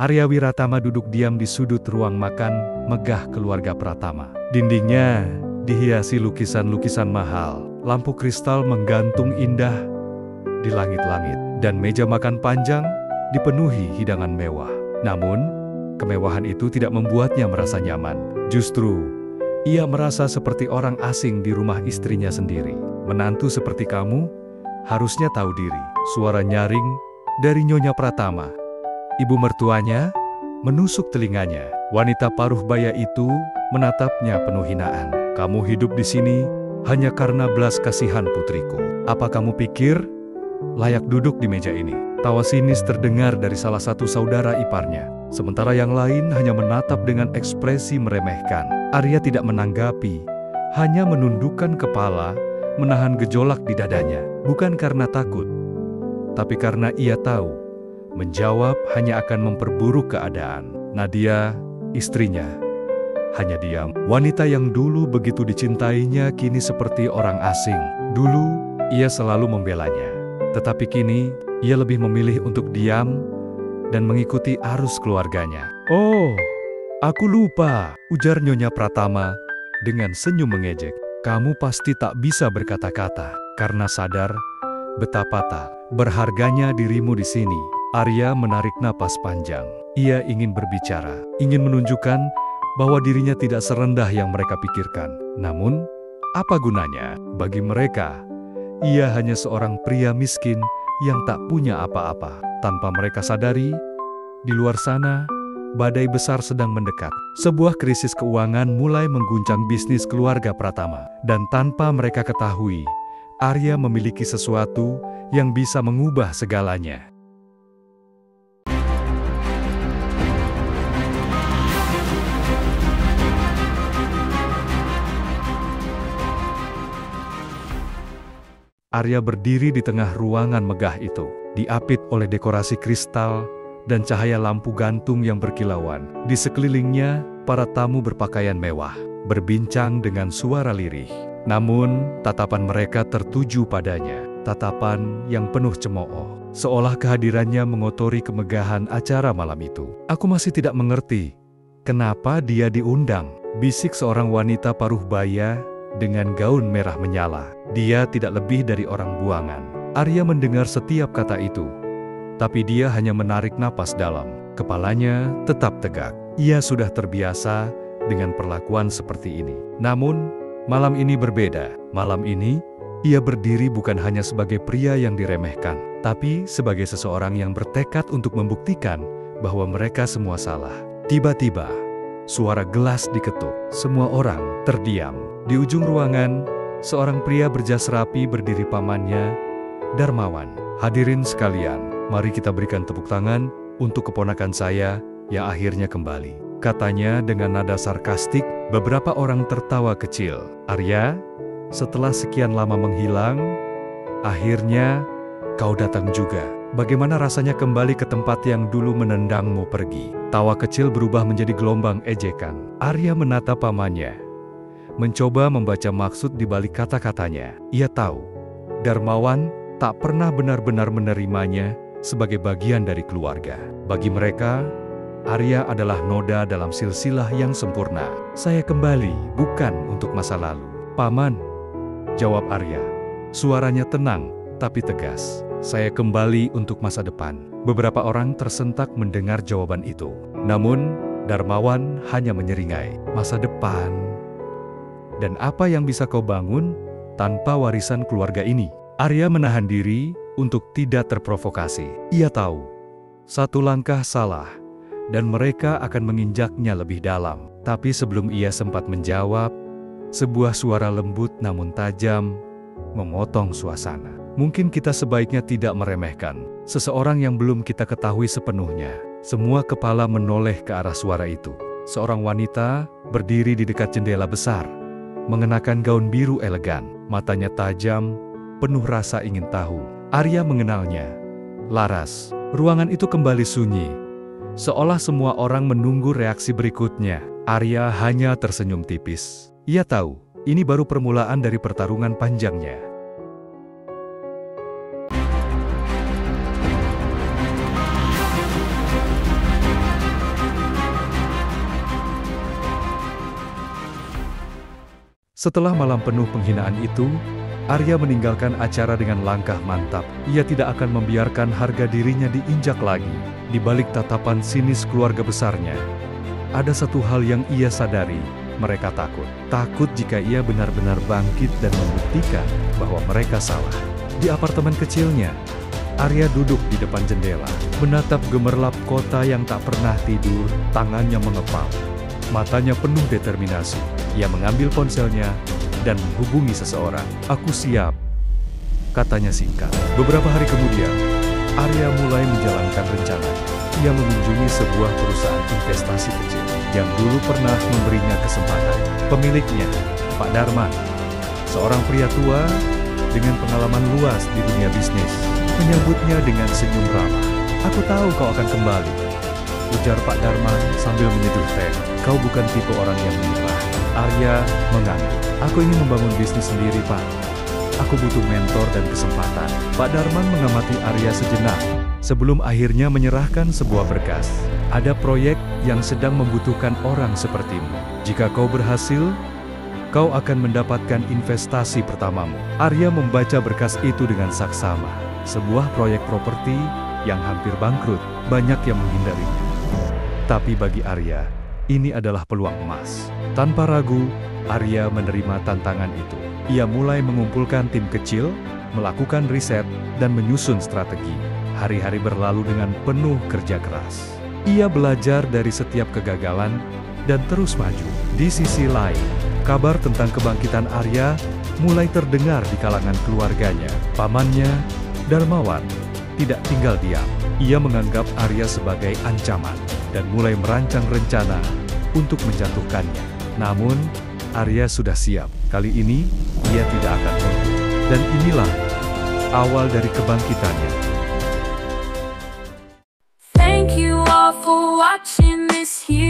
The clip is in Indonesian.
Arya Wiratama duduk diam di sudut ruang makan megah keluarga Pratama. Dindingnya dihiasi lukisan-lukisan mahal, lampu kristal menggantung indah di langit-langit, dan meja makan panjang dipenuhi hidangan mewah. Namun, kemewahan itu tidak membuatnya merasa nyaman. Justru, ia merasa seperti orang asing di rumah istrinya sendiri. "Menantu seperti kamu harusnya tahu diri," suara nyaring dari Nyonya Pratama. Ibu mertuanya menusuk telinganya. Wanita paruh baya itu menatapnya penuh hinaan. "Kamu hidup di sini hanya karena belas kasihan putriku. Apa kamu pikir layak duduk di meja ini?" Tawa sinis terdengar dari salah satu saudara iparnya. Sementara yang lain hanya menatap dengan ekspresi meremehkan. Arya tidak menanggapi, hanya menundukkan kepala, menahan gejolak di dadanya. Bukan karena takut, tapi karena ia tahu, menjawab hanya akan memperburuk keadaan. Nadia, istrinya, hanya diam. Wanita yang dulu begitu dicintainya kini seperti orang asing. Dulu, ia selalu membelanya. Tetapi kini, ia lebih memilih untuk diam dan mengikuti arus keluarganya. "Oh, aku lupa," ujar Nyonya Pratama dengan senyum mengejek. "Kamu pasti tak bisa berkata-kata karena sadar betapa tak berharganya dirimu di sini." Arya menarik napas panjang. Ia ingin berbicara, ingin menunjukkan bahwa dirinya tidak serendah yang mereka pikirkan. Namun, apa gunanya? Bagi mereka, ia hanya seorang pria miskin yang tak punya apa-apa. Tanpa mereka sadari, di luar sana, badai besar sedang mendekat. Sebuah krisis keuangan mulai mengguncang bisnis keluarga Pratama. Dan tanpa mereka ketahui, Arya memiliki sesuatu yang bisa mengubah segalanya. Arya berdiri di tengah ruangan megah itu, diapit oleh dekorasi kristal dan cahaya lampu gantung yang berkilauan. Di sekelilingnya, para tamu berpakaian mewah, berbincang dengan suara lirih. Namun, tatapan mereka tertuju padanya, tatapan yang penuh cemooh, seolah kehadirannya mengotori kemegahan acara malam itu. "Aku masih tidak mengerti, kenapa dia diundang," bisik seorang wanita paruh baya dengan gaun merah menyala. Dia tidak lebih dari orang buangan. Arya mendengar setiap kata itu, tapi dia hanya menarik napas dalam. Kepalanya tetap tegak. Ia sudah terbiasa dengan perlakuan seperti ini. Namun, malam ini berbeda. Malam ini, ia berdiri bukan hanya sebagai pria yang diremehkan, tapi sebagai seseorang yang bertekad untuk membuktikan bahwa mereka semua salah. Tiba-tiba, suara gelas diketuk. Semua orang terdiam. Di ujung ruangan, seorang pria berjas rapi berdiri pamannya, Darmawan. "Hadirin sekalian, mari kita berikan tepuk tangan untuk keponakan saya yang akhirnya kembali," katanya dengan nada sarkastik. Beberapa orang tertawa kecil. "Arya, setelah sekian lama menghilang, akhirnya kau datang juga. Bagaimana rasanya kembali ke tempat yang dulu menendangmu pergi?" Tawa kecil berubah menjadi gelombang ejekan. Arya menatap pamannya, mencoba membaca maksud di balik kata-katanya. Ia tahu, Darmawan tak pernah benar-benar menerimanya sebagai bagian dari keluarga. Bagi mereka, Arya adalah noda dalam silsilah yang sempurna. "Saya kembali bukan untuk masa lalu, Paman," jawab Arya. Suaranya tenang tapi tegas. "Saya kembali untuk masa depan." Beberapa orang tersentak mendengar jawaban itu. Namun, Darmawan hanya menyeringai. "Masa depan? Dan apa yang bisa kau bangun tanpa warisan keluarga ini?" Arya menahan diri untuk tidak terprovokasi. Ia tahu, satu langkah salah, dan mereka akan menginjaknya lebih dalam. Tapi sebelum ia sempat menjawab, sebuah suara lembut namun tajam memotong suasana. "Mungkin kita sebaiknya tidak meremehkan seseorang yang belum kita ketahui sepenuhnya." Semua kepala menoleh ke arah suara itu. Seorang wanita berdiri di dekat jendela besar, mengenakan gaun biru elegan, matanya tajam, penuh rasa ingin tahu. Arya mengenalnya. Laras. Ruangan itu kembali sunyi, seolah semua orang menunggu reaksi berikutnya. Arya hanya tersenyum tipis. Ia tahu, ini baru permulaan dari pertarungan panjangnya. Setelah malam penuh penghinaan itu, Arya meninggalkan acara dengan langkah mantap. Ia tidak akan membiarkan harga dirinya diinjak lagi. Di balik tatapan sinis keluarga besarnya, ada satu hal yang ia sadari. Mereka takut. Takut jika ia benar-benar bangkit dan membuktikan bahwa mereka salah. Di apartemen kecilnya, Arya duduk di depan jendela, menatap gemerlap kota yang tak pernah tidur, tangannya mengepal. Matanya penuh determinasi. Ia mengambil ponselnya dan menghubungi seseorang. "Aku siap," katanya singkat. Beberapa hari kemudian, Arya mulai menjalankan rencananya. Ia mengunjungi sebuah perusahaan investasi kecil yang dulu pernah memberinya kesempatan. Pemiliknya, Pak Darman, seorang pria tua dengan pengalaman luas di dunia bisnis, menyambutnya dengan senyum ramah. "Aku tahu kau akan kembali," ujar Pak Darman sambil menyeduh teh. "Kau bukan tipe orang yang menyerah." Arya mengangguk. "Aku ingin membangun bisnis sendiri, Pak. Aku butuh mentor dan kesempatan." Pak Darman mengamati Arya sejenak, sebelum akhirnya menyerahkan sebuah berkas. "Ada proyek yang sedang membutuhkan orang sepertimu. Jika kau berhasil, kau akan mendapatkan investasi pertamamu." Arya membaca berkas itu dengan saksama. Sebuah proyek properti yang hampir bangkrut, banyak yang menghindarinya. Tapi bagi Arya, ini adalah peluang emas. Tanpa ragu, Arya menerima tantangan itu. Ia mulai mengumpulkan tim kecil, melakukan riset, dan menyusun strategi. Hari-hari berlalu dengan penuh kerja keras. Ia belajar dari setiap kegagalan dan terus maju. Di sisi lain, kabar tentang kebangkitan Arya mulai terdengar di kalangan keluarganya. Pamannya, Darmawan, tidak tinggal diam. Ia menganggap Arya sebagai ancaman dan mulai merancang rencana untuk menjatuhkannya. Namun, Arya sudah siap. Kali ini, ia tidak akan mundur. Dan inilah awal dari kebangkitannya. Thank you all for watching this here.